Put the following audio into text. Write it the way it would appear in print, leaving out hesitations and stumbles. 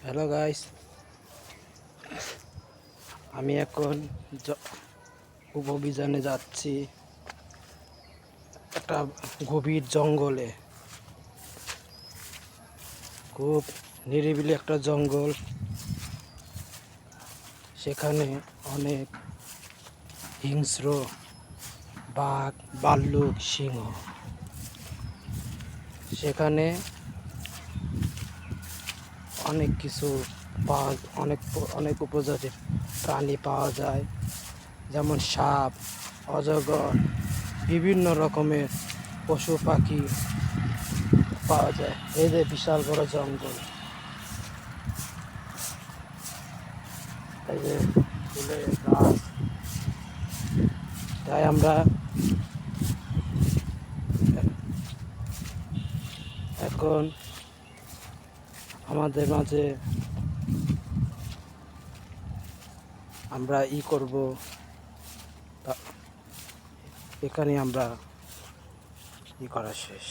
Hello guys, আমি এখন অভিযানে যাচ্ছি একটা গভীর জঙ্গলে। খুব নিরিবিলি একটা জঙ্গল। সেখানে অনেক হিংস্র বাঘ, ভাল্লুক, সিংহ। সেখানে অনেক কিছু অনেক উপজাতির প্রাণী পাওয়া যায়, যেমন সাপ, অজগর, বিভিন্ন রকমের পশু পাখি পাওয়া যায়। এই যে বিশাল বড় জঙ্গল, এই যে ফুলের গাছ। তাই আমরা এখন আমাদের মাঝে আমরা করব, এখানে আমরা করা শেষ।